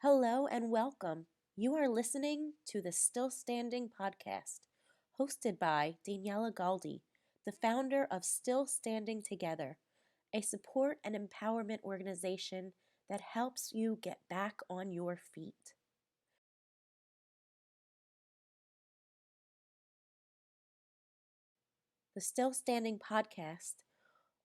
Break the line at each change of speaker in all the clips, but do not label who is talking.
Hello and welcome. You are listening to the Still Standing podcast, hosted by Daniela Galdi, the founder of Still Standing Together, a support and empowerment organization that helps you get back on your feet. The Still Standing podcast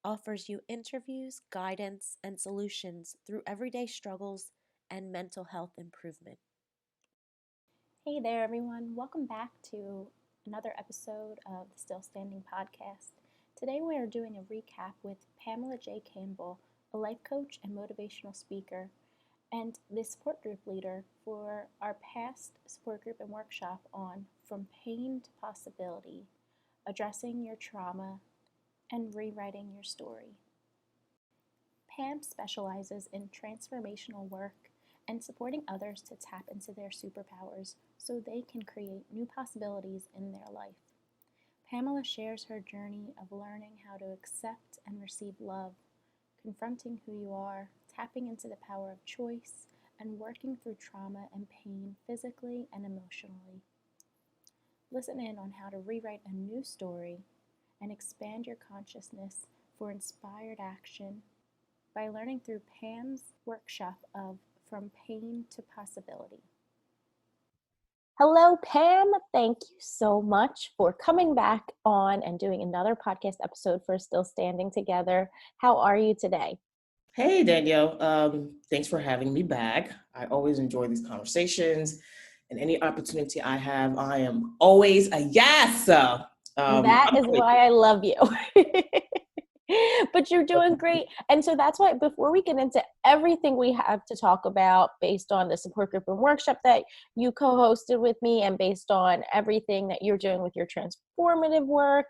offers you interviews, guidance, and solutions through everyday struggles and mental health improvement.
Hey there, everyone. Welcome back to another episode of the Still Standing podcast. Today we are doing a recap with Pamela J. Campbell, a life coach and motivational speaker, and the support group leader for our past support group and workshop on From Pain to Possibility, Addressing Your Trauma and Rewriting Your Story. Pam specializes in transformational work and supporting others to tap into their superpowers so they can create new possibilities in their life. Pamela shares her journey of learning how to accept and receive love, confronting who you are, tapping into the power of choice, and working through trauma and pain physically and emotionally. Listen in on how to rewrite a new story and expand your consciousness for inspired action by learning through Pam's workshop of From Pain to Possibility. Hello, Pam. Thank you so much for coming back on and doing another podcast episode for Still Standing Together. How are you today?
Hey, Danielle. Thanks for having me back. I always enjoy these conversations, and any opportunity I have, I am always a yes.
That is why I love you. But you're doing great. And so that's why before we get into everything we have to talk about based on the support group and workshop that you co-hosted with me and based on everything that you're doing with your transformative work,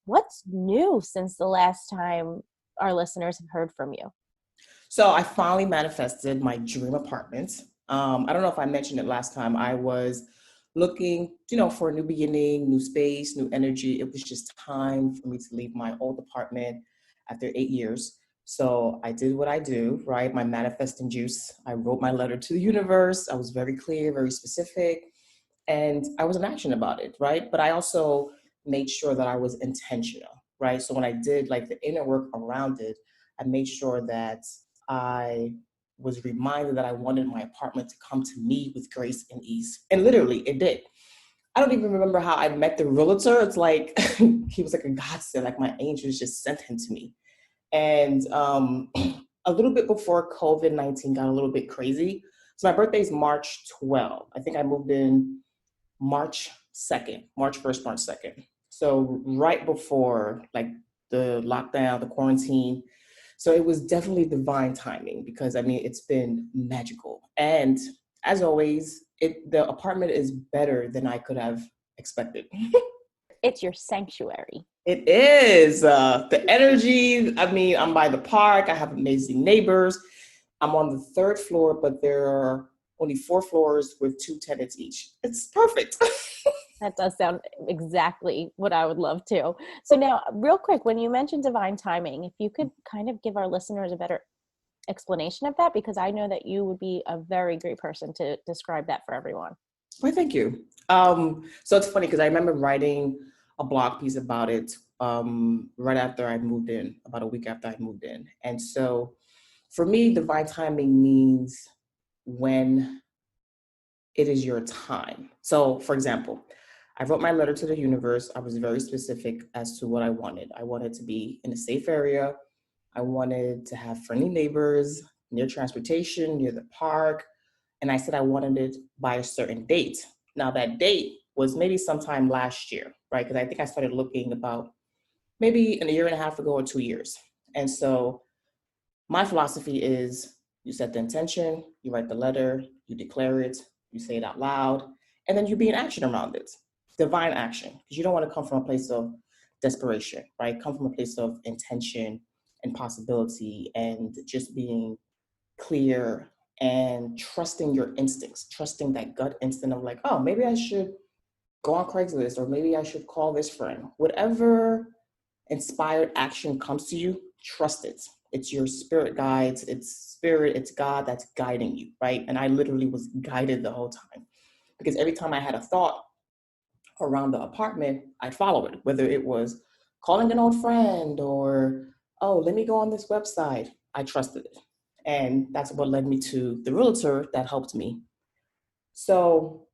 what's new since the last time our listeners have heard from you?
So I finally manifested my dream apartment. I don't know if I mentioned it last time. I was looking, for a new beginning, new space, new energy. It was just time for me to leave my old apartment after 8 years. So I did what I do, right? My manifesting juice. I wrote my letter to the universe. I was very clear, very specific, and I was in action about it, right? But I also made sure that I was intentional, right? So when I did like the inner work around it, I made sure that I was reminded that I wanted my apartment to come to me with grace and ease. And literally, it did. I don't even remember how I met the realtor. It's like, he was like a godsend, like my angels just sent him to me. And a little bit before COVID-19 got a little bit crazy. So my birthday is March 12th. I think I moved in March 2nd, March 1st, March 2nd. So right before like the lockdown, the quarantine. So it was definitely divine timing because it's been magical. And as always, the apartment is better than I could have expected.
It's your sanctuary.
It is. The energy, I'm by the park. I have amazing neighbors. I'm on the 3rd floor, but there are only 4 floors with 2 tenants each. It's perfect.
That does sound exactly what I would love to. So now, real quick, when you mentioned divine timing, if you could kind of give our listeners a better explanation of that, because I know that you would be a very great person to describe that for everyone.
Well, thank you. So it's funny because I remember writing a blog piece about it right after I moved in, about a week after I moved in. And so for me, divine timing means when it is your time. So for example, I wrote my letter to the universe. I was very specific as to what I wanted. I wanted to be in a safe area. I wanted to have friendly neighbors, near transportation, near the park. And I said I wanted it by a certain date. Now that date was maybe sometime last year, right? Because I think I started looking about maybe a year and a half ago or 2 years. And so my philosophy is you set the intention, you write the letter, you declare it, you say it out loud, and then you be in action around it. Divine action, because you don't want to come from a place of desperation, right? Come from a place of intention and possibility and just being clear and trusting your instincts, trusting that gut instinct of like, oh, maybe I should go on Craigslist or maybe I should call this friend. Whatever inspired action comes to you, trust it. It's your spirit guides, it's God that's guiding you, right? And I literally was guided the whole time, because every time I had a thought around the apartment, I'd follow it, whether it was calling an old friend or, oh, let me go on this website. I trusted it. And that's what led me to the realtor that helped me. So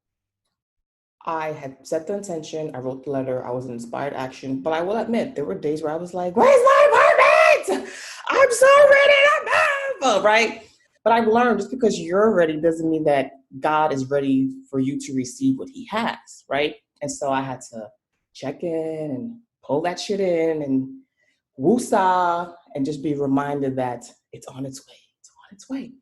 I had set the intention, I wrote the letter, I was in inspired action, but I will admit there were days where I was like, where's my apartment? I'm so ready to move, right? But I've learned just because you're ready doesn't mean that God is ready for you to receive what he has, right? And so I had to check in and pull that shit in and woosah and just be reminded that it's on its way. It's on its way.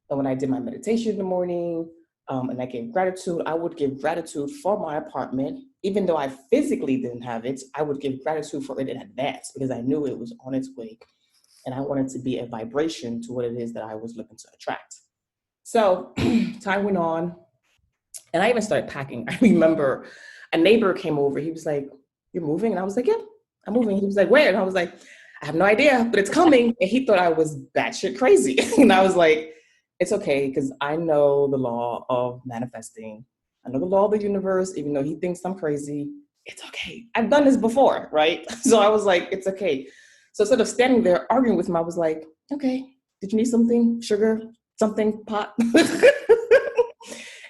And when I did my meditation in the morning, and I gave gratitude, I would give gratitude for my apartment. Even though I physically didn't have it, I would give gratitude for it in advance because I knew it was on its way. And I wanted to be a vibration to what it is that I was looking to attract. So time went on, and I even started packing. I remember a neighbor came over. He was like, "You're moving?" And I was like, "Yeah, I'm moving." He was like, "Where?" And I was like, "I have no idea, but it's coming." And he thought I was batshit crazy. And I was like, "It's okay, because I know the law of manifesting. I know the law of the universe, even though he thinks I'm crazy. It's okay. I've done this before, right?" So I was like, "It's okay." So instead of standing there arguing with him, I was like, "Okay, did you need something? Sugar? Something? Pot?"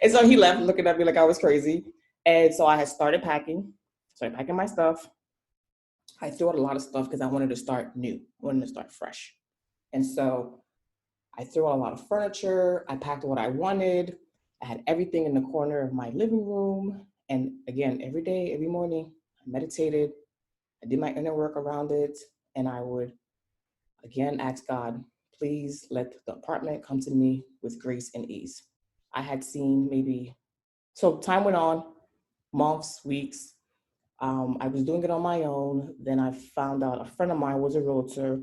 And so he left looking at me like I was crazy. And so I had started packing my stuff. I threw out a lot of stuff because I wanted to start new, I wanted to start fresh. And so I threw out a lot of furniture. I packed what I wanted. I had everything in the corner of my living room. And again, every day, every morning, I meditated. I did my inner work around it. And I would again ask God, please let the apartment come to me with grace and ease. I had seen so time went on, months, weeks. I was doing it on my own. Then I found out a friend of mine was a realtor.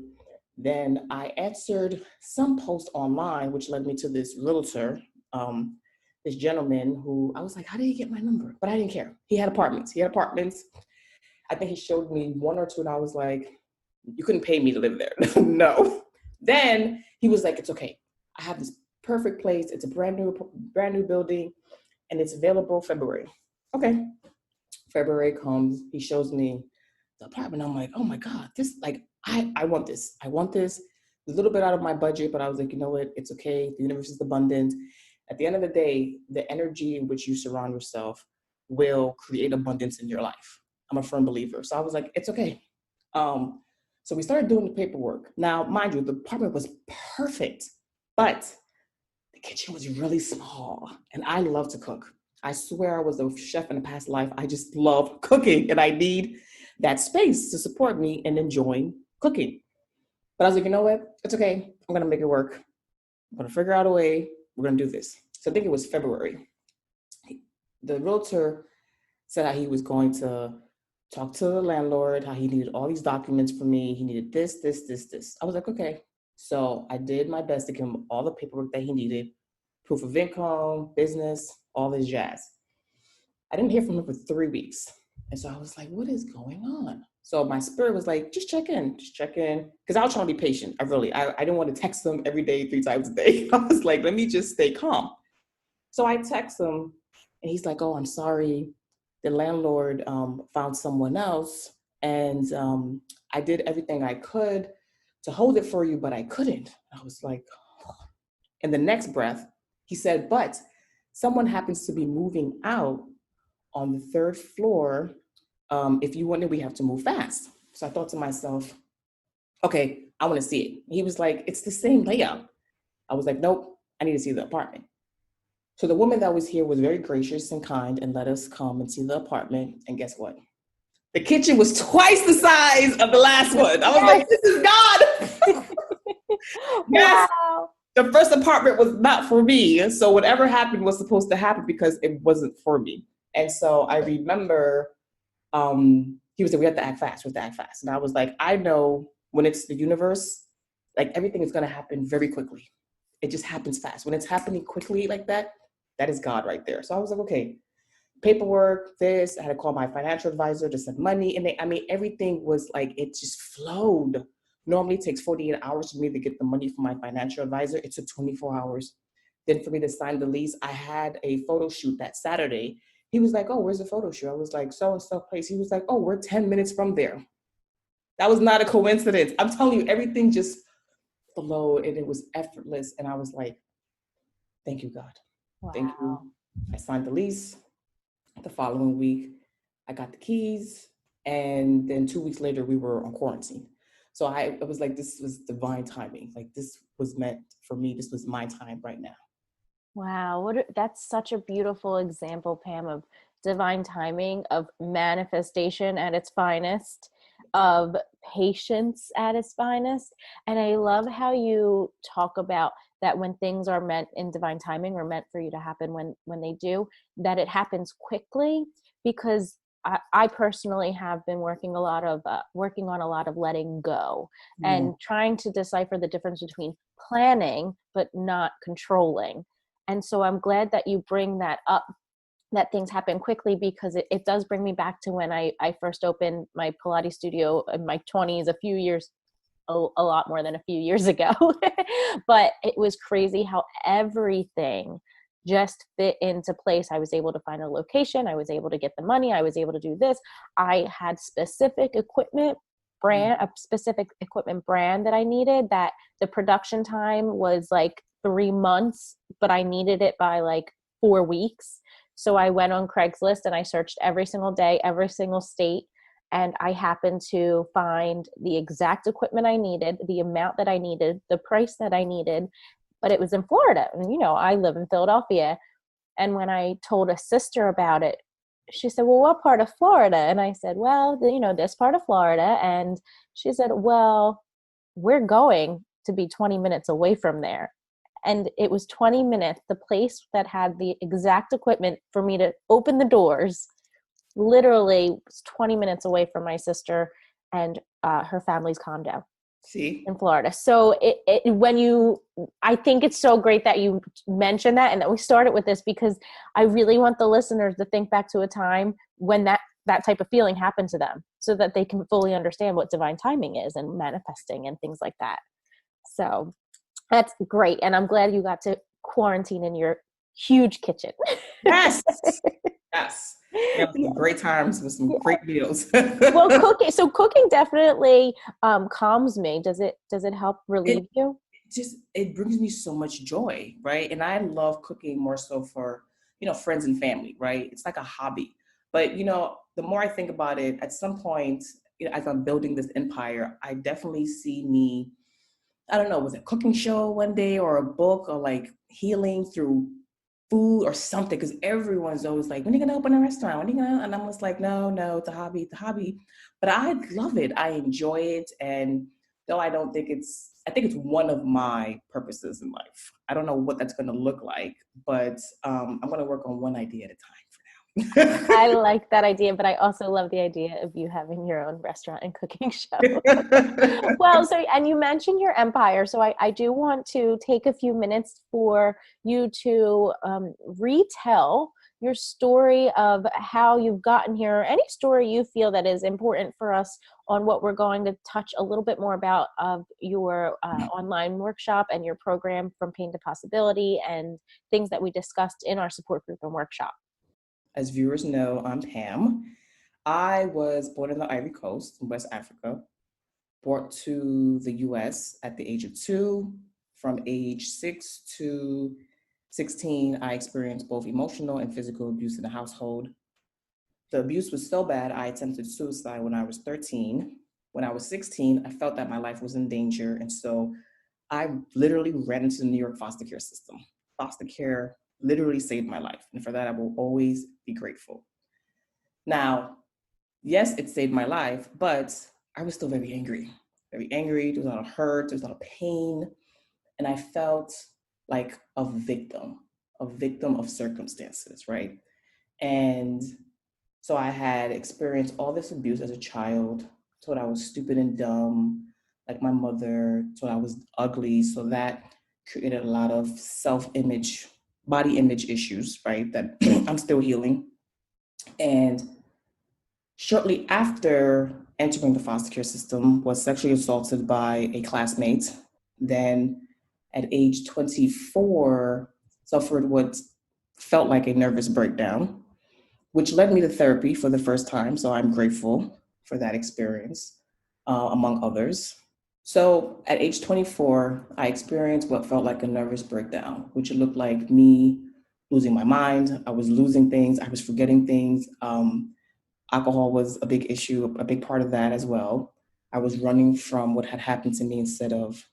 Then I answered some post online, which led me to this realtor, this gentleman who I was like, how did he get my number? But I didn't care. He had apartments. I think he showed me one or two, and I was like, you couldn't pay me to live there. No. Then he was like, it's okay. I have this perfect place. It's a brand new building, and it's available February. Okay. February comes, he shows me the apartment. I'm like, oh my God, I want this. I want this. A little bit out of my budget, but I was like, you know what? It's okay. The universe is abundant. At the end of the day, the energy in which you surround yourself will create abundance in your life. I'm a firm believer. So I was like, it's okay. Um, so we started doing the paperwork. Now, mind you, the apartment was perfect, but the kitchen was really small, and I love to cook. I swear I was a chef in a past life. I just love cooking, and I need that space to support me in enjoying cooking. But I was like, you know what? It's okay. I'm going to make it work. I'm going to figure out a way. We're going to do this. So I think it was February. The realtor said how he was going to talk to the landlord, how he needed all these documents for me. He needed this, this, this, this. I was like, okay. So I did my best to give him all the paperwork that he needed, proof of income, business, all this jazz. I didn't hear from him for 3 weeks. And so I was like, what is going on? So my spirit was like, just check in. Because I was trying to be patient. I didn't want to text him every day, 3 times a day. I was like, let me just stay calm. So I text him, and he's like, oh, I'm sorry. The landlord found someone else. And I did everything I could to hold it for you, but I couldn't. I was like, oh. In the next breath, he said, but someone happens to be moving out on the third floor. If you want it, we have to move fast. So I thought to myself, okay, I want to see it. He was like, it's the same layout. I was like, nope, I need to see the apartment. So the woman that was here was very gracious and kind and let us come and see the apartment. And guess what? The kitchen was twice the size of the last one. I was like, this is God. Yes.
Wow.
The first apartment was not for me. So whatever happened was supposed to happen because it wasn't for me. And so I remember he was like, we have to act fast. And I was like, I know when it's the universe, like everything is going to happen very quickly. It just happens fast. When it's happening quickly like that, that is God right there. So I was like, okay, paperwork, this, I had to call my financial advisor to send money. And everything was like, it just flowed Normally it takes 48 hours for me to get the money from my financial advisor. It took 24 hours. Then for me to sign the lease, I had a photo shoot that Saturday. He was like, oh, where's the photo shoot? I was like, so-and-so place. He was like, oh, we're 10 minutes from there. That was not a coincidence. I'm telling you, everything just flowed and it was effortless. And I was like, thank you, God.
Wow.
Thank you. I signed the lease. The following week, I got the keys. And then 2 weeks later, we were on quarantine. So I was like, this was divine timing. Like, this was meant for me. This was my time right now.
Wow, that's such a beautiful example, Pam, of divine timing, of manifestation at its finest, of patience at its finest. And I love how you talk about that when things are meant in divine timing or meant for you to happen when they do, that it happens quickly, because I personally have been working on a lot of letting go and trying to decipher the difference between planning but not controlling. And so I'm glad that you bring that up, that things happen quickly, because it does bring me back to when I first opened my Pilates studio in my 20s, a lot more than a few years ago. But it was crazy how everything just fit into place. I was able to find a location. I was able to get the money. I was able to do this. I had specific equipment brand that I needed, that the production time was like 3 months, but I needed it by like 4 weeks. So I went on Craigslist and I searched every single day, every single state, and I happened to find the exact equipment I needed, the amount that I needed, the price that I needed, but it was in Florida. And I live in Philadelphia. And when I told a sister about it, she said, well, what part of Florida? And I said, well, this part of Florida. And she said, well, we're going to be 20 minutes away from there. And it was 20 minutes. The place that had the exact equipment for me to open the doors literally was 20 minutes away from my sister and her family's condo.
See?
In Florida. So I think it's so great that you mentioned that and that we started with this, because I really want the listeners to think back to a time when that type of feeling happened to them, so that they can fully understand what divine timing is and manifesting and things like that. So that's great. And I'm glad you got to quarantine in your huge kitchen.
Yes. Yes. Yeah, some great times with some great meals.
Well, cooking definitely calms me. Does it help relieve you?
It brings me so much joy, right? And I love cooking more so for, friends and family, right? It's like a hobby. But, the more I think about it, at some point, as I'm building this empire, I definitely see me, I don't know, was it a cooking show one day or a book, or like healing through food or something, because everyone's always like, when are you gonna open a restaurant? When are you gonna? And I'm just like, no, it's a hobby. But I love it. I enjoy it. And though I think it's one of my purposes in life. I don't know what that's gonna look like, but I'm gonna work on one idea at a time for now.
I like that idea, but I also love the idea of you having your own restaurant and cooking show. Well, and you mentioned your empire. So I do want to take a few minutes for you to retell your story of how you've gotten here, or any story you feel that is important for us on what we're going to touch a little bit more about, of your online workshop and your program From Pain to Possibility, and things that we discussed in our support group and workshop.
As viewers know, I'm Pam. I was born in the Ivory Coast in West Africa, brought to the US at the age of 2. From age 6 to 16, I experienced both emotional and physical abuse in the household. The abuse was so bad, I attempted suicide when I was 13. When I was 16, I felt that my life was in danger. And so I literally ran into the New York foster care system. Foster care literally saved my life. And for that, I will always be grateful. Now, yes, it saved my life, but I was still very angry. Very angry. There was a lot of hurt. There was a lot of pain. And I felt like a victim of circumstances, right? And so I had experienced all this abuse as a child, told I was stupid and dumb, like my mother, told I was ugly. So that created a lot of self-image, body image issues, right? That I'm still healing. And shortly after entering the foster care system, was sexually assaulted by a classmate. Then at age 24, suffered what felt like a nervous breakdown, which led me to therapy for the first time. So I'm grateful for that experience, among others. So at age 24, I experienced what felt like a nervous breakdown, which looked like me losing my mind. I was losing things, I was forgetting things. Alcohol was a big issue, a big part of that as well. I was running from what had happened to me instead of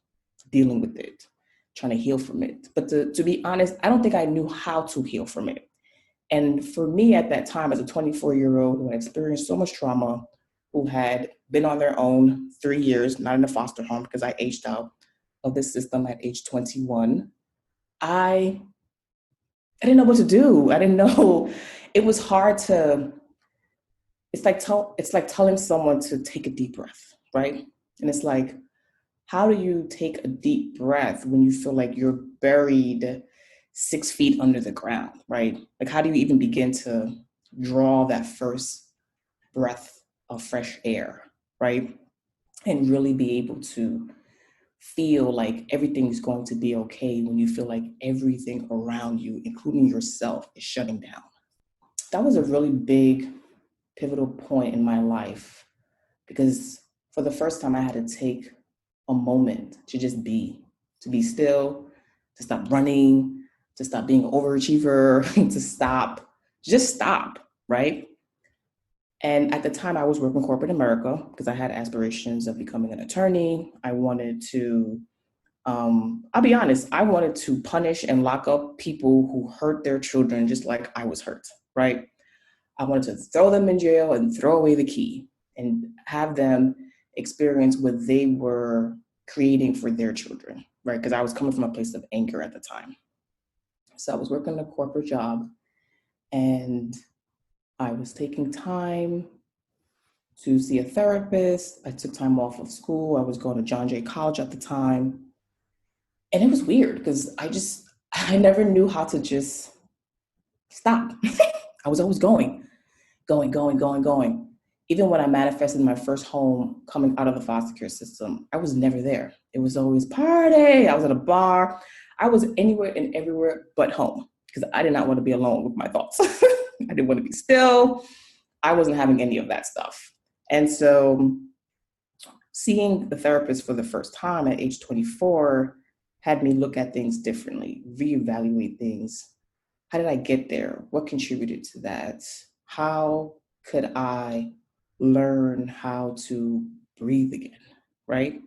dealing with it, trying to heal from it. But to be honest, I don't think I knew how to heal from it. And for me at that time, as a 24-year-old who had experienced so much trauma, who had been on their own 3 years, not in a foster home because I aged out of this system at age 21, I I didn't know what to do. I didn't know. It was hard to. It's like telling someone to take a deep breath, right? And it's like, how do you take a deep breath when you feel like you're buried 6 feet under the ground, right? Like, how do you even begin to draw that first breath of fresh air, right? And really be able to feel like everything is going to be okay when you feel like everything around you, including yourself, is shutting down. That was a really big pivotal point in my life because for the first time I had to take a moment to just be, to be still, to stop running, to stop being an overachiever, just stop, right? And at the time I was working corporate America because I had aspirations of becoming an attorney. I wanted to, I'll be honest, I wanted to punish and lock up people who hurt their children just like I was hurt, right? I wanted to throw them in jail and throw away the key and have them experience what they were creating for their children, right? Because I was coming from a place of anger at the time. So I was working a corporate job and I was taking time to see a therapist. I took time off of school. I was going to John Jay College at the time. And it was weird because I never knew how to just stop. I was always going. Even when I manifested my first home coming out of the foster care system, I was never there. It was always party. I was at a bar. I was anywhere and everywhere but home because I did not want to be alone with my thoughts. I didn't want to be still. I wasn't having any of that stuff. And so seeing the therapist for the first time at age 24 had me look at things differently, reevaluate things. How did I get there? What contributed to that? How could I learn how to breathe again, right?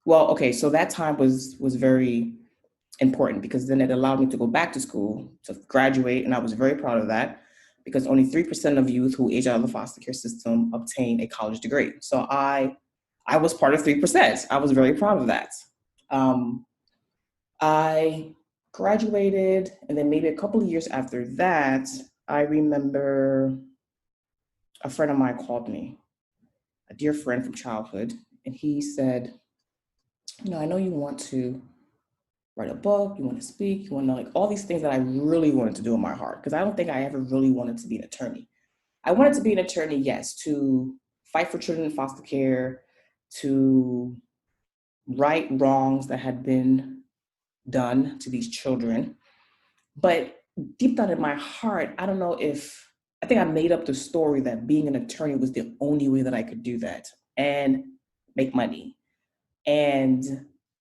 Well, okay, so that time was very important because then it allowed me to go back to school to graduate, and I was very proud of that because only 3% of youth who age out of the foster care system obtain a college degree. So I was part of 3%. I was very proud of that. Um, I graduated, and then maybe a couple of years after that, I remember a friend of mine called me, a dear friend from childhood, and he said, I know you want to write a book, you want to speak, you want to like all these things that I really wanted to do in my heart, because I don't think I ever really wanted to be an attorney. I wanted to be an attorney, yes, to fight for children in foster care, to right wrongs that had been done to these children. But deep down in my heart, I think I made up the story that being an attorney was the only way that I could do that and make money and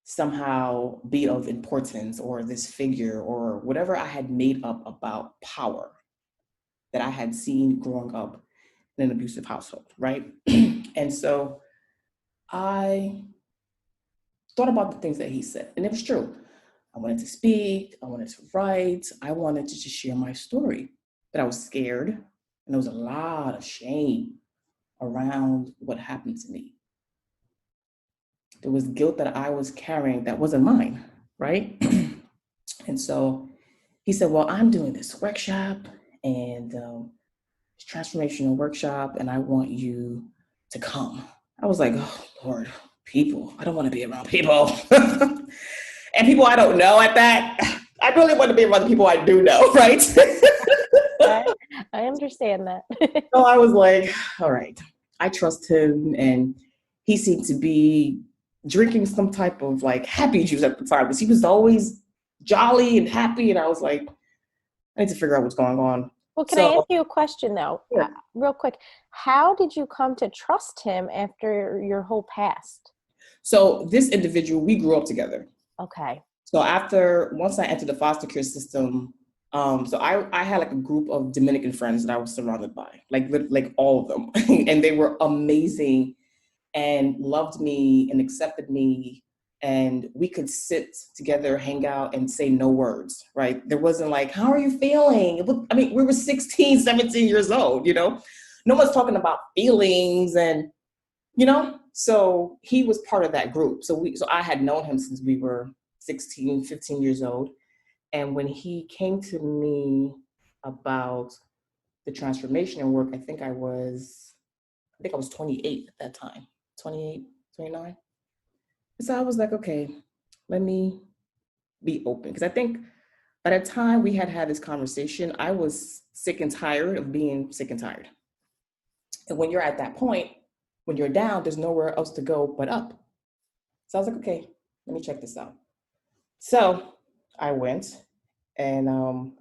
somehow be of importance or this figure or whatever I had made up about power that I had seen growing up in an abusive household, right? And so I thought about the things that he said, and it was true. I wanted to speak, I wanted to write, I wanted to just share my story. But I was scared, and there was a lot of shame around what happened to me. There was guilt that I was carrying that wasn't mine, right? And so he said, well, I'm doing this workshop and transformational workshop, and I want you to come. I was like, oh, Lord, people. I don't want to be around people. And people I don't know at that. I really want to be around the people I do know, right?
I understand that.
So I was like, all right. I trust him, and he seemed to be drinking some type of like happy juice at the time because he was always jolly and happy. And I was like, I need to figure out what's going on.
Well, can I
So
ask you a question though,
yeah.
real quick? How did you come to trust him after your whole past?
So this individual, we grew up together.
Okay.
So once I entered the foster care system, so I had like a group of Dominican friends that I was surrounded by, like all of them, and they were amazing and loved me and accepted me. And we could sit together, hang out, and say no words, right? There wasn't like, how are you feeling? I mean, we were 16, 17 years old, No one's talking about feelings and, so he was part of that group. So I had known him since we were 16, 15 years old. And when he came to me about the transformational work, I think I was 28 at that time, 28, 29. So I was like, okay, let me be open. Because I think by the time we had this conversation, I was sick and tired of being sick and tired. And when you're at that point, when you're down, there's nowhere else to go but up. So I was like, okay, let me check this out. So I went and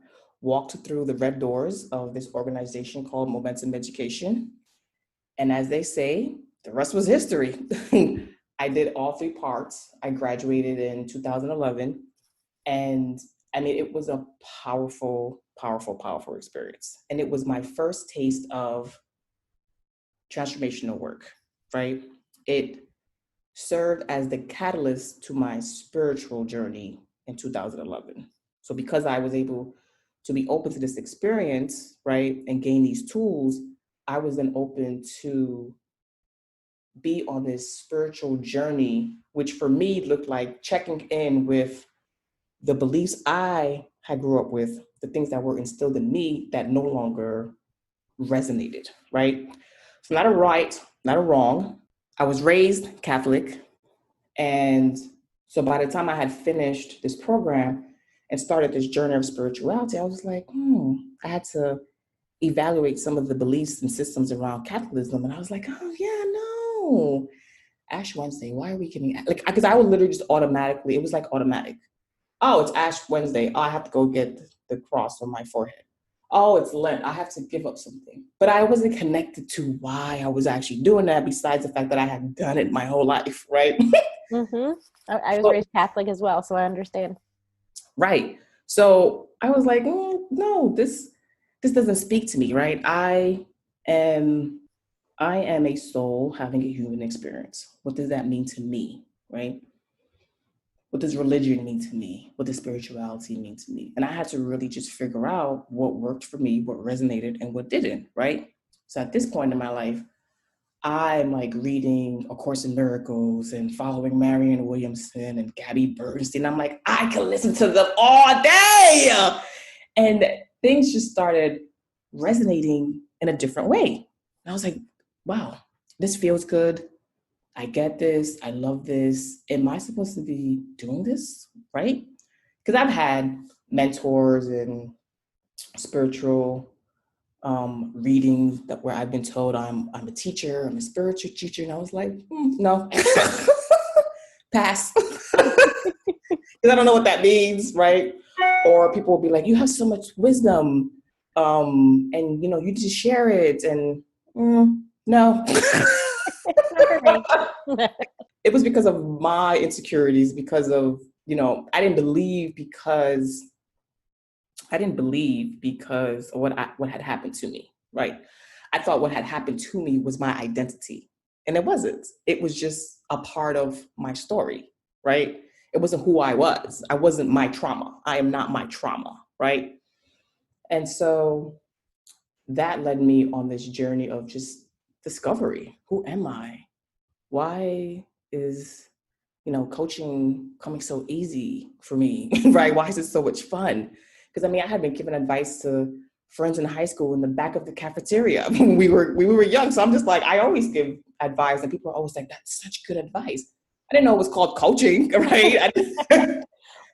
walked through the red doors of this organization called Momentum Education. And as they say, the rest was history. I did all 3 parts. I graduated in 2011. And I mean, it was a powerful, powerful, powerful experience. And it was my first taste of transformational work, right? It served as the catalyst to my spiritual journey in 2011. So because I was able to be open to this experience, right, and gain these tools, I was then open to be on this spiritual journey, which for me looked like checking in with the beliefs I had grew up with, the things that were instilled in me that no longer resonated, right? So not a right, not a wrong. I was raised Catholic. And so by the time I had finished this program and started this journey of spirituality, I was like, I had to evaluate some of the beliefs and systems around Catholicism. And I was like, oh yeah, no. Ash Wednesday, why are we getting, like, because I would literally just automatically, it was like automatic. Oh, it's Ash Wednesday. Oh, I have to go get the cross on my forehead. Oh, it's Lent. I have to give up something. But I wasn't connected to why I was actually doing that besides the fact that I had done it my whole life, right?
Mm-hmm. I was raised Catholic as well, so I understand.
Right. So I was like, no, this doesn't speak to me, right? I am a soul having a human experience. What does that mean to me, right? What does religion mean to me? What does spirituality mean to me? And I had to really just figure out what worked for me, what resonated, and what didn't, right? So at this point in my life, I'm like reading A Course in Miracles and following Marianne Williamson and Gabby Bernstein. I'm like, I can listen to them all day. And things just started resonating in a different way. And I was like, wow, this feels good. I get this. I love this. Am I supposed to be doing this? Right? Because I've had mentors and spiritual readings where I've been told I'm a teacher, I'm a spiritual teacher. And I was like, no, pass. Because I don't know what that means, right? Or people will be like, you have so much wisdom and you just share it. And no. It was because of my insecurities, because of, I didn't believe because of what had happened to me, right? I thought what had happened to me was my identity. And it wasn't. It was just a part of my story, right? It wasn't who I was. I wasn't my trauma. I am not my trauma, right? And so that led me on this journey of just discovery. Who am I? Why is coaching coming so easy for me, right? Why is it so much fun? Because I had been giving advice to friends in high school in the back of the cafeteria when we were young. So I'm just like, I always give advice and people are always like, that's such good advice. I didn't know it was called coaching, right?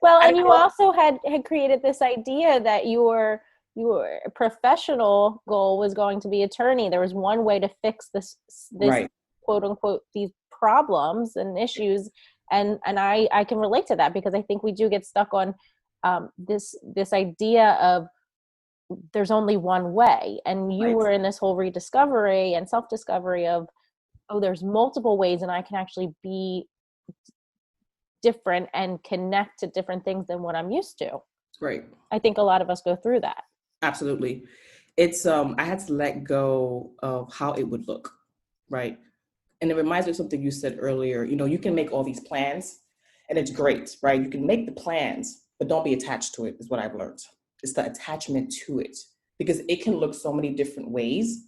Well, and you also had created this idea that you were your professional goal was going to be attorney. There was one way to fix this
Right.
quote unquote, these problems and issues. And I can relate to that, because I think we do get stuck on this idea of there's only one way. And you
Right.
were in this whole rediscovery and self-discovery of, oh, there's multiple ways, and I can actually be different and connect to different things than what I'm used to.
Great.
I think a lot of us go through that.
Absolutely. It's I had to let go of how it would look, right? And it reminds me of something you said earlier. You can make all these plans and it's great, right? You can make the plans, but don't be attached to it, is what I've learned. It's the attachment to it, because it can look so many different ways,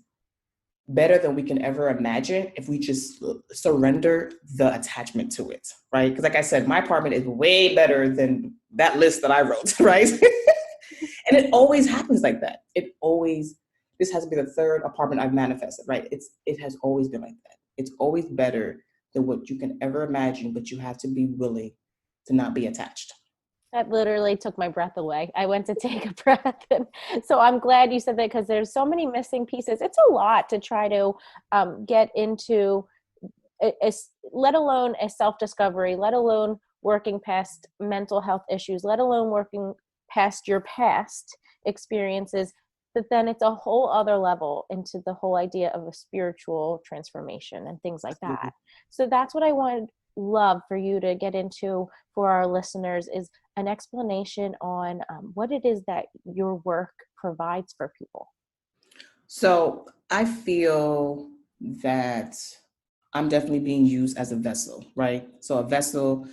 better than we can ever imagine, if we just surrender the attachment to it, right? Because like I said, my apartment is way better than that list that I wrote, right? And it always happens like that. This has been the third apartment I've manifested, right? It has always been like that. It's always better than what you can ever imagine, but you have to be willing to not be attached.
That literally took my breath away. I went to take a breath. And so I'm glad you said that, because there's so many missing pieces. It's a lot to try to get into, let alone a self-discovery, let alone working past mental health issues, let alone working past your past experiences. But then it's a whole other level into the whole idea of a spiritual transformation and things like that. So that's what I would love for you to get into for our listeners, is an explanation on what it is that your work provides for people.
So I feel that I'm definitely being used as a vessel, right? So a vessel,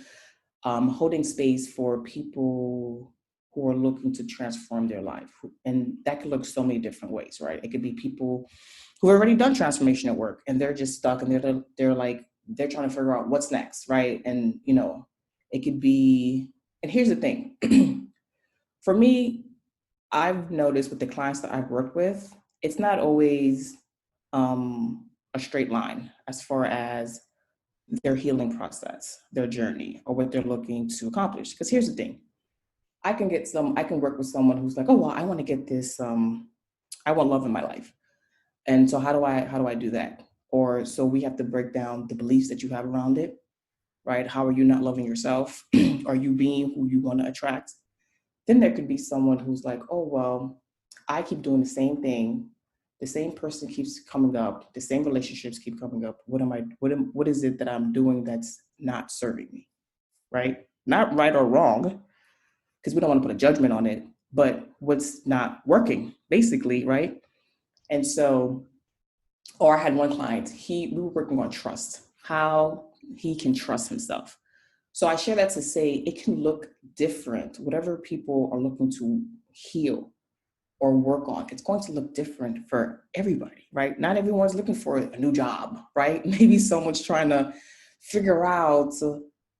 holding space for people who are looking to transform their life. And that could look so many different ways, right? It could be people who have already done transformational work and they're just stuck, and they're trying to figure out what's next, right? And it could be, and here's the thing. For me, I've noticed with the clients that I've worked with, it's not always a straight line as far as their healing process, their journey, or what they're looking to accomplish. Because here's the thing. I can work with someone who's like, oh, well, I want to get this, I want love in my life. And so how do I do that? Or so we have to break down the beliefs that you have around it, right? How are you not loving yourself? Are you being who you want to attract? Then there could be someone who's like, oh, well, I keep doing the same thing. The same person keeps coming up. The same relationships keep coming up. What is it that I'm doing that's not serving me, right? Not right or wrong, because we don't want to put a judgment on it, but what's not working, basically, right? And so, or I had one client, we were working on trust, how he can trust himself. So I share that to say it can look different. Whatever people are looking to heal or work on, it's going to look different for everybody, right? Not everyone's looking for a new job, right? Maybe someone's trying to figure out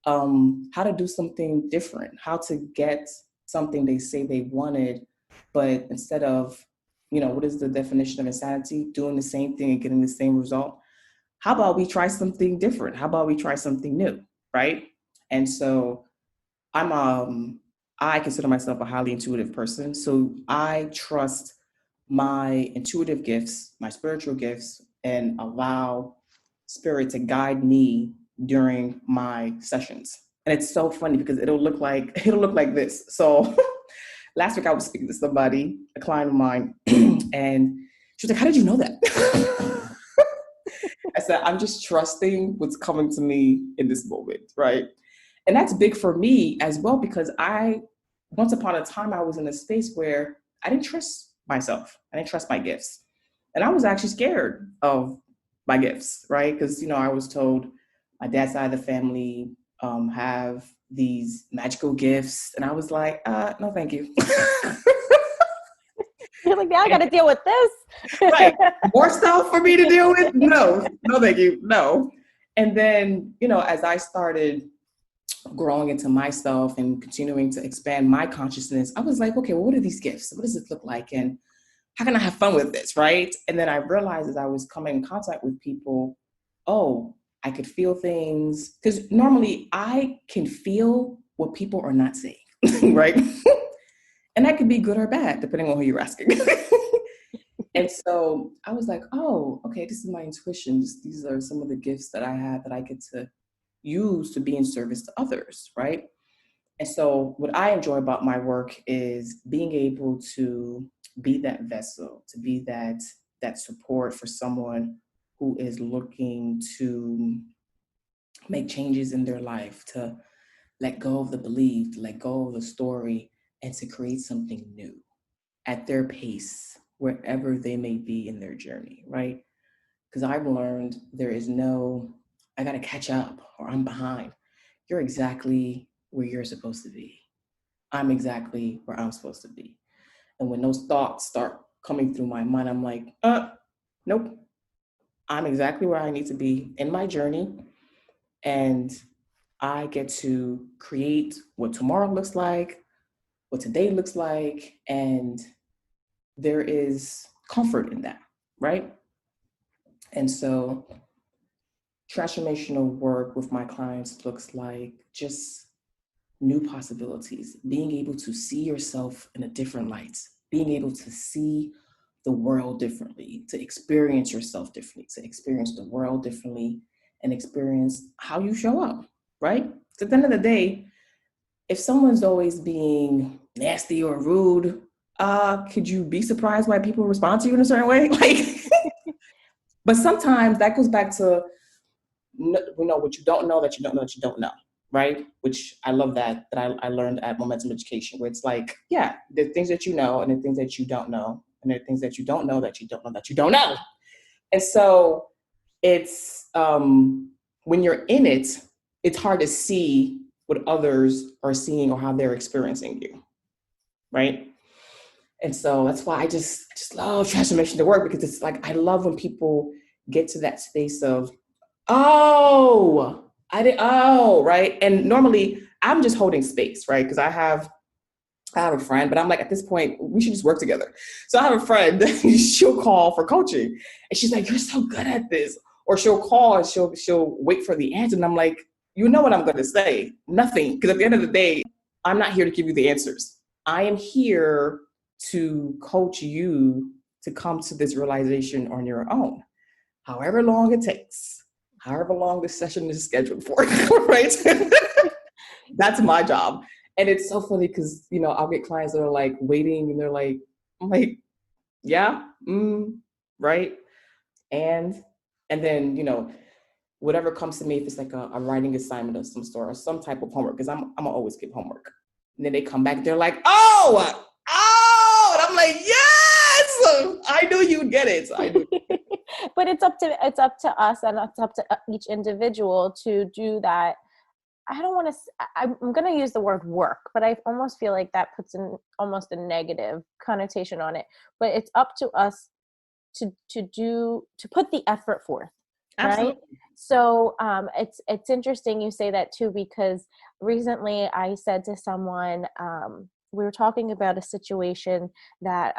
how to do something different, how to get something they say they wanted, but instead of, what is the definition of insanity? Doing the same thing and getting the same result. How about we try something different? How about we try something new, right? And so I consider myself a highly intuitive person. So I trust my intuitive gifts, my spiritual gifts, and allow spirit to guide me during my sessions. And it's so funny because it'll look like this. So last week I was speaking to somebody, a client of mine, and she was like, "How did you know that?" I said, "I'm just trusting what's coming to me in this moment, right?" And that's big for me as well, because once upon a time, I was in a space where I didn't trust myself. I didn't trust my gifts. And I was actually scared of my gifts, right? Because, I was told my dad's side of the family have these magical gifts. And I was like, no, thank you.
You're like, now I got to deal with this.
Right. More stuff for me to deal with? No, thank you. No. And then, as I started growing into myself and continuing to expand my consciousness, I was like, okay, well, what are these gifts? What does this look like? And how can I have fun with this, right? And then I realized as I was coming in contact with people, oh, I could feel things. Because normally I can feel what people are not saying, right? And that could be good or bad, depending on who you're asking. And so I was like, oh, okay, this is my intuition. These are some of the gifts that I have that I get to use to be in service to others, right? And so what I enjoy about my work is being able to be that vessel, to be that support for someone who is looking to make changes in their life, to let go of the belief, to let go of the story, and to create something new at their pace, wherever they may be in their journey, right? Because I've learned there is no, I got to catch up or I'm behind. You're exactly where you're supposed to be. I'm exactly where I'm supposed to be. And when those thoughts start coming through my mind, I'm like, nope, I'm exactly where I need to be in my journey. And I get to create what tomorrow looks like, what today looks like. And there is comfort in that, right? And so transformational work with my clients looks like just new possibilities, being able to see yourself in a different light, being able to see the world differently, to experience yourself differently, to experience the world differently, and experience how you show up, right? So at the end of the day, if someone's always being nasty or rude, could you be surprised why people respond to you in a certain way? Like, but sometimes that goes back to what you don't know that you don't know that you don't know, right? Which I love that I learned at Momentum Education, where it's like, yeah, there are things that you know and there are things that you don't know, and there are things that you don't know that you don't know that you don't know. And so it's when you're in it, it's hard to see what others are seeing or how they're experiencing you, right? And so that's why I just love transformation to work, because it's like I love when people get to that space of, oh, right. And normally I'm just holding space, right? Because I have a friend, but I'm like, at this point, we should just work together. So I have a friend, she'll call for coaching and she's like, you're so good at this. Or she'll call and she'll wait for the answer. And I'm like, you know what I'm going to say? Nothing. Because at the end of the day, I'm not here to give you the answers. I am here to coach you to come to this realization on your own, however long it takes, however long the session is scheduled for, right? That's my job. And it's so funny because, I'll get clients that are like waiting and they're like, I'm like, yeah, right. And then, whatever comes to me, if it's like a writing assignment of some sort or some type of homework, because I'm gonna always give homework. And then they come back, they're like, and I'm like, yes, I knew you'd get it. I knew.
But it's up to us, and it's up to each individual to do that. I don't want to, I'm going to use the word work, but I almost feel like that puts in almost a negative connotation on it. But it's up to us to put the effort forth.
Absolutely.
Right. So it's interesting you say that too, because recently I said to someone, we were talking about a situation that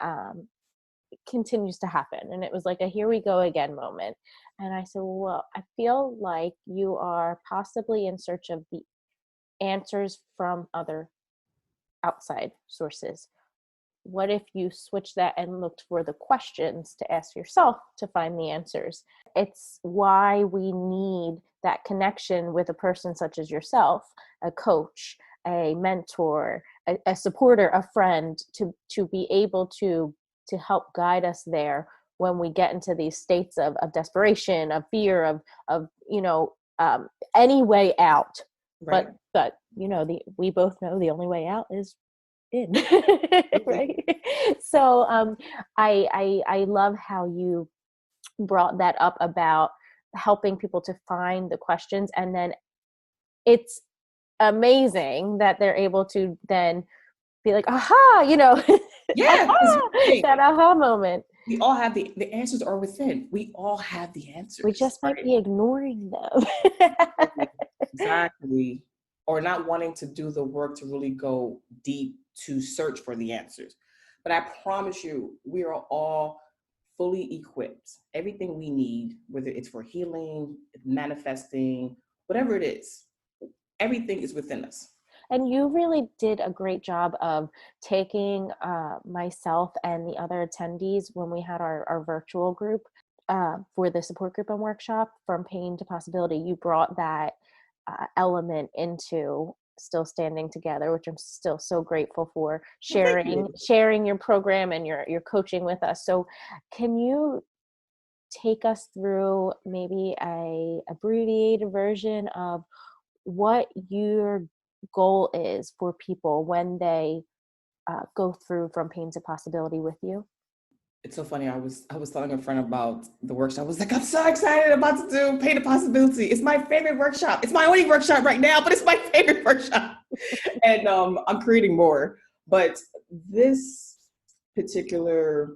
continues to happen, and it was like a here we go again moment. And I said, well, I feel like you are possibly in search of the answers from other outside sources. What if you switch that and looked for the questions to ask yourself to find the answers? It's why we need that connection with a person such as yourself, a coach, a mentor, a supporter, a friend, to be able to help guide us there when we get into these states of desperation, of fear, of any way out.
Right.
But we both know the only way out is in. Right. So I love how you brought that up about helping people to find the questions, and then it's amazing that they're able to then be like, aha,
Yeah.
aha, that aha moment.
We all have the answers are within. We all have the answers.
We just might be ignoring them.
Exactly. Or not wanting to do the work to really go deep to search for the answers. But I promise you, we are all fully equipped. Everything we need, whether it's for healing, manifesting, whatever it is, everything is within us.
And you really did a great job of taking myself and the other attendees when we had our virtual group for the support group and workshop, from pain to possibility. You brought that element into still standing together, which I'm still so grateful for,
Well, thank you.
sharing your program and your coaching with us. So can you take us through maybe a abbreviated version of what your goal is for people when they go through from pain to possibility with you?
It's so funny. I was telling a friend about the workshop. I was like, I'm so excited about to do Pay the Possibility. It's my favorite workshop. It's my only workshop right now, but it's my favorite workshop. And I'm creating more. But this particular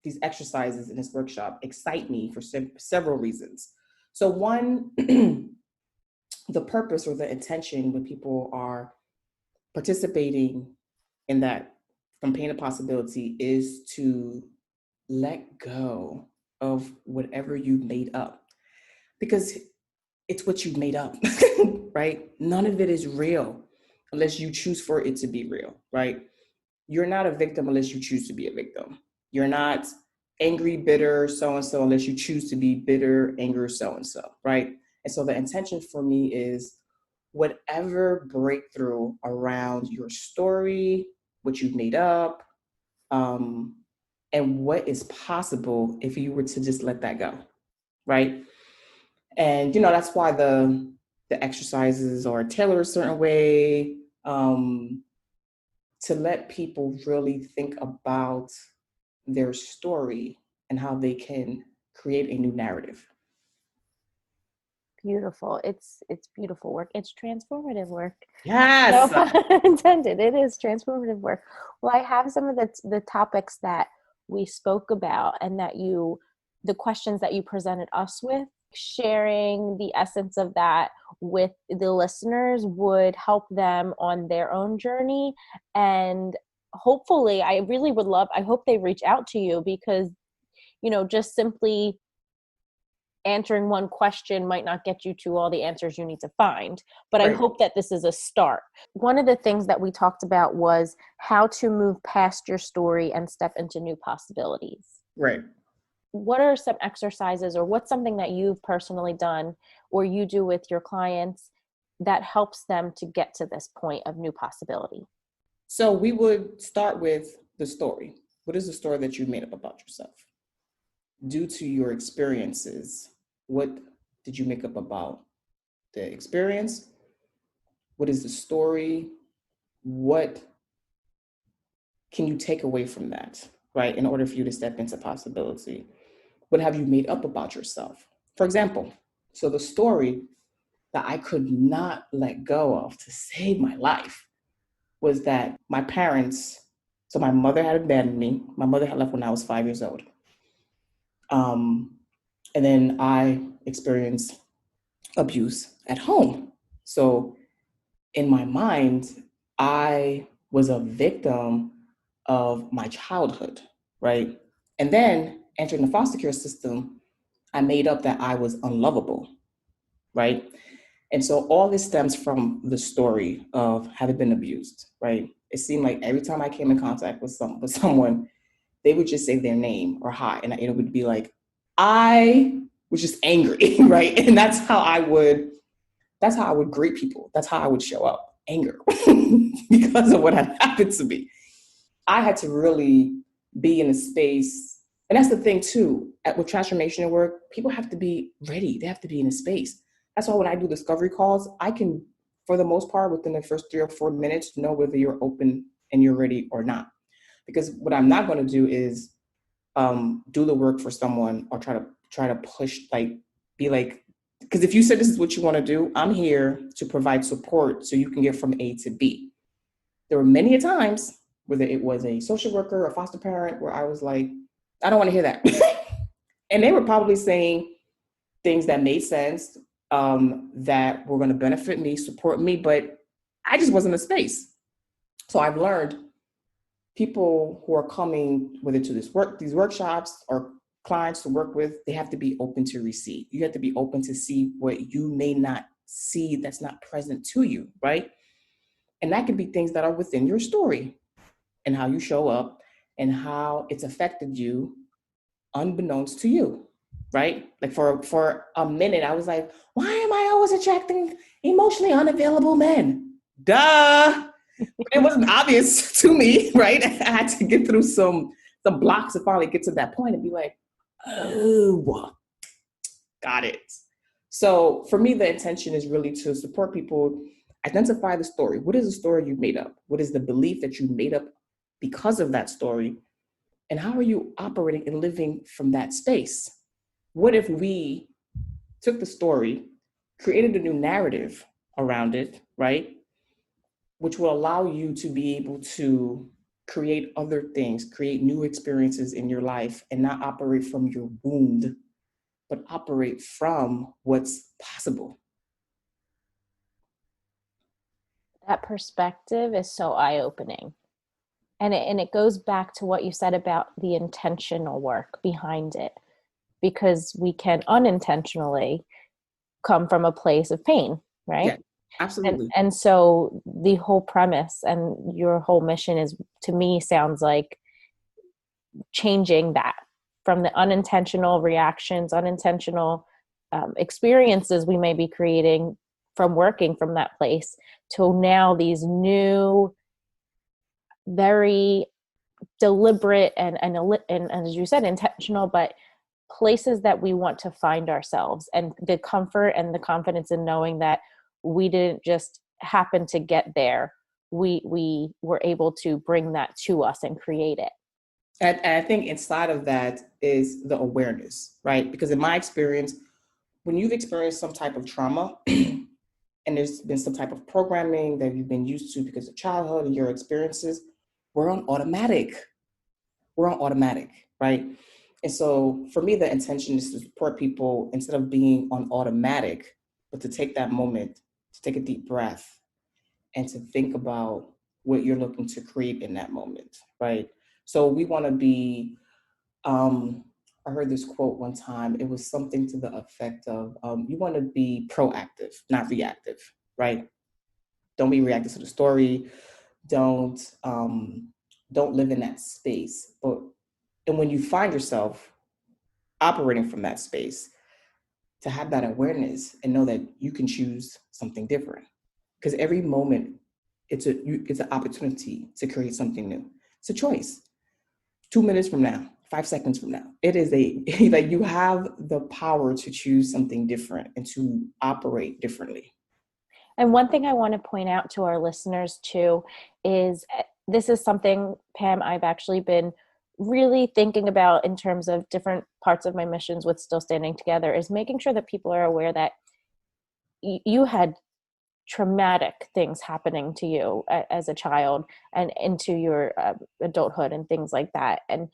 these exercises in this workshop excite me for several reasons. So one, the purpose or the intention when people are participating in that from pain to possibility is to let go of whatever you've made up, because it's what you've made up. Right? None of it is real unless you choose for it to be real, right? You're not a victim unless you choose to be a victim. You're not angry, bitter, so and so unless you choose to be bitter, angry, so and so, right? And so the intention for me is whatever breakthrough around your story, what you've made up, and what is possible if you were to just let that go, right? And that's why the exercises are tailored a certain way, to let people really think about their story and how they can create a new narrative.
Beautiful. It's beautiful work. It's transformative work. No
Yes.
pun intended. It is transformative work. Well, I have some of the topics that we spoke about and the questions that you presented us with. Sharing the essence of that with the listeners would help them on their own journey. And hopefully, I really would love, I hope they reach out to you, because, just simply answering one question might not get you to all the answers you need to find, but I
Right.
hope that this is a start. One of the things that we talked about was how to move past your story and step into new possibilities.
Right.
What are some exercises, or what's something that you've personally done or you do with your clients that helps them to get to this point of new possibility?
So we would start with the story. What is the story that you made up about yourself? Due to your experiences, what did you make up about the experience? What is the story? What can you take away from that, right? In order for you to step into possibility, what have you made up about yourself? For example, so the story that I could not let go of to save my life was that my parents, so my mother had abandoned me. My mother had left when I was 5 years old. And then I experienced abuse at home. So in my mind, I was a victim of my childhood, right? And then entering the foster care system, I made up that I was unlovable, right? And so all this stems from the story of having been abused, right? It seemed like every time I came in contact with someone, they would just say their name or hi, and it would be like, I was just angry, right? And that's how I would greet people. That's how I would show up, anger, because of what had happened to me. I had to really be in a space. And that's the thing too, with transformational work, people have to be ready. They have to be in a space. That's why when I do discovery calls, I can, for the most part, within the first 3 or 4 minutes, know whether you're open and you're ready or not. Because what I'm not going to do is do the work for someone or try to push, like, be like, because if you said this is what you want to do, I'm here to provide support so you can get from A to B. There were many times, whether it was a social worker or foster parent, where I was like, I don't want to hear that. And they were probably saying things that made sense, that were going to benefit me, support me, but I just wasn't in a space. So I've learned people who are coming, whether to these workshops or clients to work with, they have to be open to receive. You have to be open to see what you may not see that's not present to you, right? And that can be things that are within your story and how you show up and how it's affected you unbeknownst to you, right? Like for a minute, I was like, why am I always attracting emotionally unavailable men? Duh. But it wasn't obvious to me, right? I had to get through some blocks to finally get to that point and be like, oh, got it. So for me, the intention is really to support people identify the story. What is the story you made up? What is the belief that you made up because of that story? And how are you operating and living from that space? What if we took the story, created a new narrative around it, right? Which will allow you to be able to create other things, create new experiences in your life, and not operate from your wound, but operate from what's possible.
That perspective is so eye-opening. And it goes back to what you said about the intentional work behind it, because we can unintentionally come from a place of pain, right?
Yeah, absolutely.
And so the whole premise and your whole mission is, to me, sounds like changing that from the unintentional reactions, unintentional experiences we may be creating from working from that place, to now these new, very deliberate and as you said, intentional, but places that we want to find ourselves, and the comfort and the confidence in knowing that we didn't just happen to get there. We were able to bring that to us and create it.
And I think inside of that is the awareness, right? Because in my experience, when you've experienced some type of trauma and there's been some type of programming that you've been used to because of childhood and your experiences, we're on automatic. We're on automatic, right? And so for me, the intention is to support people instead of being on automatic, but to take that moment, to take a deep breath, and to think about what you're looking to create in that moment, right? So we want to be, I heard this quote one time, it was something to the effect of, you want to be proactive, not reactive, right? Don't be reactive to the story. Don't live in that space. And when you find yourself operating from that space, to have that awareness and know that you can choose something different. Because every moment, it's an opportunity to create something new. It's a choice. 2 minutes from now, 5 seconds from now, it is like you have the power to choose something different and to operate differently.
And one thing I want to point out to our listeners too is, this is something, Pam, I've actually been really thinking about in terms of different parts of my missions with Still Standing Together, is making sure that people are aware that you had traumatic things happening to you as a child and into your adulthood and things like that. And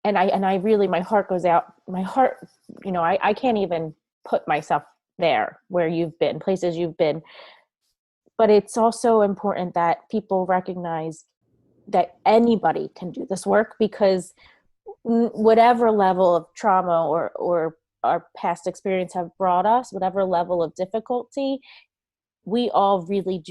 I really, my heart goes out, I can't even put myself there where you've been, places you've been. But it's also important that people recognize that anybody can do this work, because whatever level of trauma or our past experience have brought us, whatever level of difficulty, we all really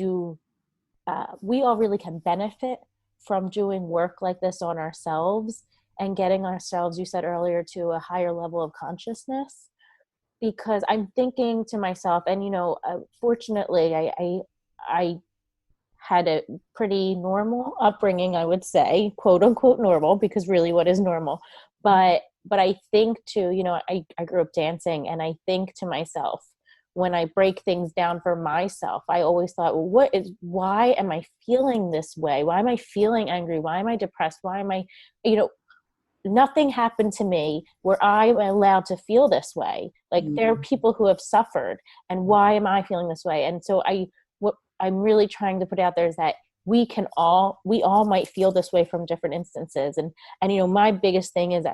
can benefit from doing work like this on ourselves and getting ourselves, you said earlier, to a higher level of consciousness. Because I'm thinking to myself, and fortunately, I had a pretty normal upbringing, I would say, quote unquote normal, because really, what is normal? But I think too, I grew up dancing, and I think to myself, when I break things down for myself, I always thought, well, why am I feeling this way? Why am I feeling angry? Why am I depressed? Why am I, nothing happened to me where I'm allowed to feel this way. Like, there are people who have suffered, and why am I feeling this way? And so what I'm really trying to put out there is that we all might feel this way from different instances. And my biggest thing is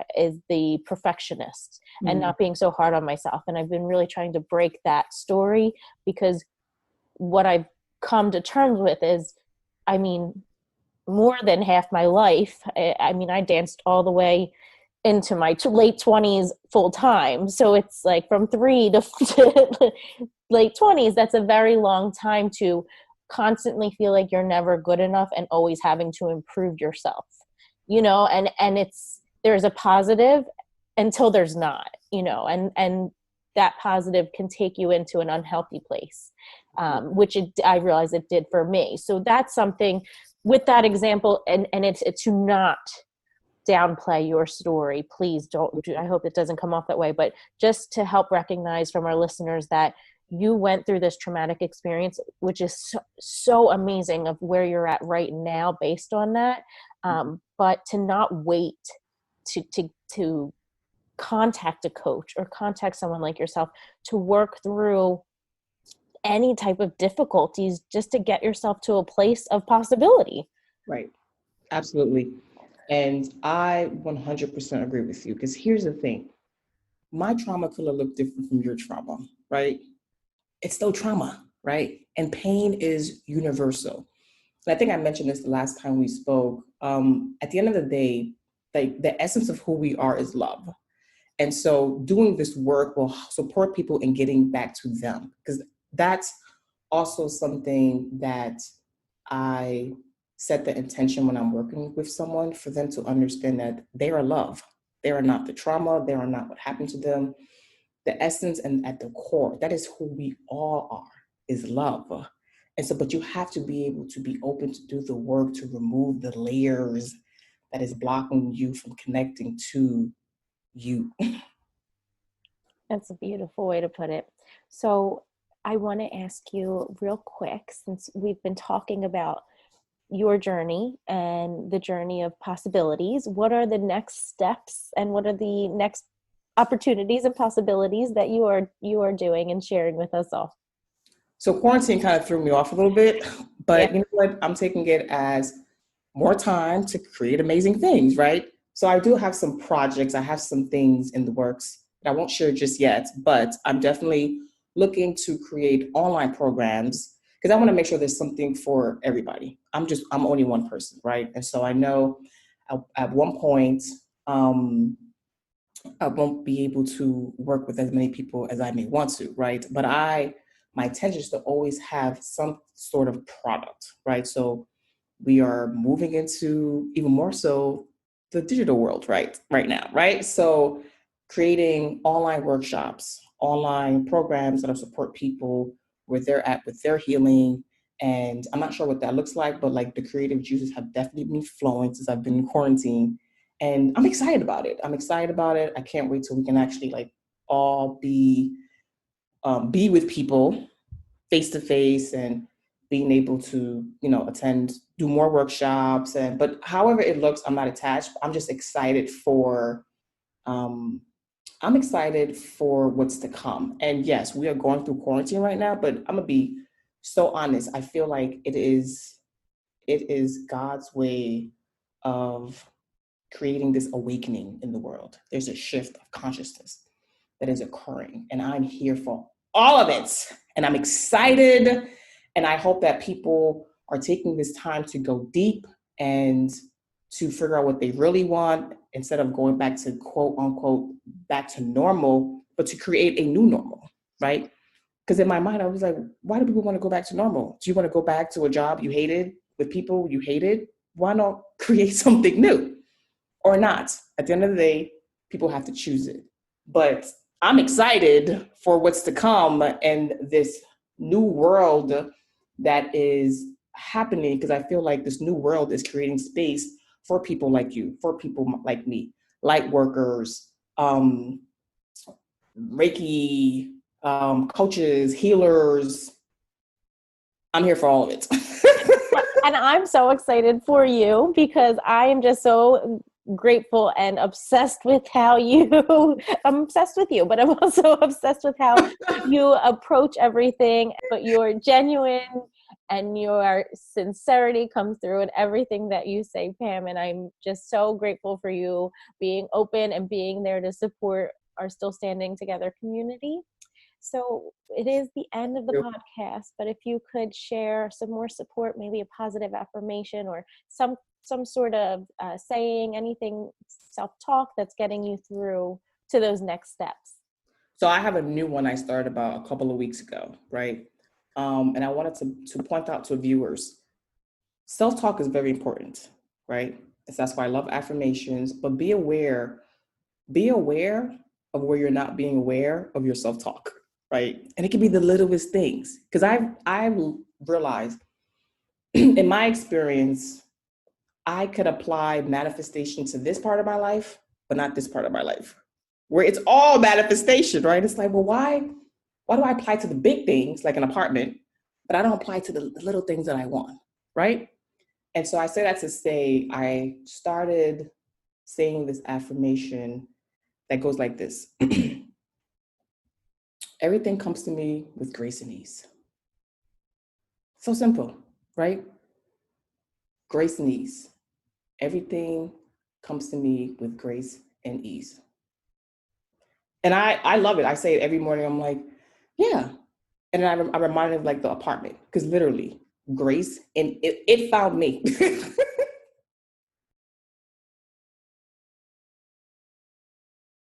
the perfectionist and not being so hard on myself. And I've been really trying to break that story, because what I've come to terms with is, more than half my life, I danced all the way into my late 20s full time. So it's like from 3 to late 20s, that's a very long time to constantly feel like you're never good enough and always having to improve yourself, and there's a positive until there's not, and that positive can take you into an unhealthy place, which I realized it did for me. So that's something with that example, and it's to not downplay your story. Please don't. I hope it doesn't come off that way, but just to help recognize from our listeners that you went through this traumatic experience, which is so amazing of where you're at right now based on that. But to not wait to contact a coach or contact someone like yourself to work through any type of difficulties, just to get yourself to a place of possibility.
Right. Absolutely. And I 100% agree with you, because here's the thing. My trauma could have looked different from your trauma, right? It's still trauma, right? And pain is universal. And I think I mentioned this the last time we spoke. At the end of the day, like, the essence of who we are is love. And so doing this work will support people in getting back to them, because that's also something that I set the intention when I'm working with someone, for them to understand that they are love. They are not the trauma. They are not what happened to them. The essence and at the core, that is who we all are, is love. And so, but you have to be able to be open to do the work to remove the layers that is blocking you from connecting to you.
That's a beautiful way to put it. So I want to ask you real quick, since we've been talking about your journey and the journey of possibilities, what are the next steps and what are the next opportunities and possibilities that you are doing and sharing with us all?
So quarantine kind of threw me off a little bit, but
Yeah.
you know what? I'm taking it as more time to create amazing things, right? So I do have some projects, I have some things in the works that I won't share just yet, but I'm definitely looking to create online programs, because I want to make sure there's something for everybody. I'm only one person, right? And so I know at one point, um, I won't be able to work with as many people as I may want to, right? But my intention is to always have some sort of product, right? So we are moving into even more so the digital world right now, right? So creating online workshops, online programs that'll support people where they're at with their healing. And I'm not sure what that looks like, but like, the creative juices have definitely been flowing since I've been in quarantine. And I'm excited about it. I can't wait till we can actually like all be with people face to face, and being able to, attend, do more workshops. But however it looks, I'm not attached. Um, I'm excited for what's to come. And yes, we are going through quarantine right now, but I'm gonna be so honest. I feel like it is God's way of creating this awakening in the world. There's a shift of consciousness that is occurring, and I'm here for all of it. And I'm excited, and I hope that people are taking this time to go deep and to figure out what they really want, instead of going back to, quote unquote, back to normal, but to create a new normal, right? Because in my mind, I was like, why do people want to go back to normal? Do you want to go back to a job you hated with people you hated? Why not create something new? Or not? At the end of the day, people have to choose it. But I'm excited for what's to come and this new world that is happening, because I feel like this new world is creating space for people like you, for people like me, light workers, Reiki, coaches, healers. I'm here for all of it.
And I'm so excited for you because I am just so grateful and obsessed with how you I'm obsessed with you, but I'm also obsessed with how you approach everything, but you're genuine and your sincerity comes through in everything that you say, Pam, and I'm just so grateful for you being open and being there to support our Still Standing Together community. So it is the end of the podcast, but if you could share some more support, maybe a positive affirmation or some sort of saying, anything, self-talk that's getting you through to those next steps.
So I have a new one I started about a couple of weeks ago, right? And I wanted to point out to viewers, self-talk is very important, right? So that's why I love affirmations, but be aware of where you're not being aware of your self-talk, right? And it can be the littlest things. Because I've realized in my experience, I could apply manifestation to this part of my life, but not this part of my life, where it's all manifestation, right? It's like, well, why do I apply to the big things like an apartment, but I don't apply to the little things that I want, right? And so I say that to say, I started saying this affirmation that goes like this. Everything comes to me with grace and ease. So simple, right? Grace and ease. Everything comes to me with grace and ease. And I love it. I say it every morning. I'm like, yeah. And then I'm reminded of like the apartment, because literally grace, and it found me.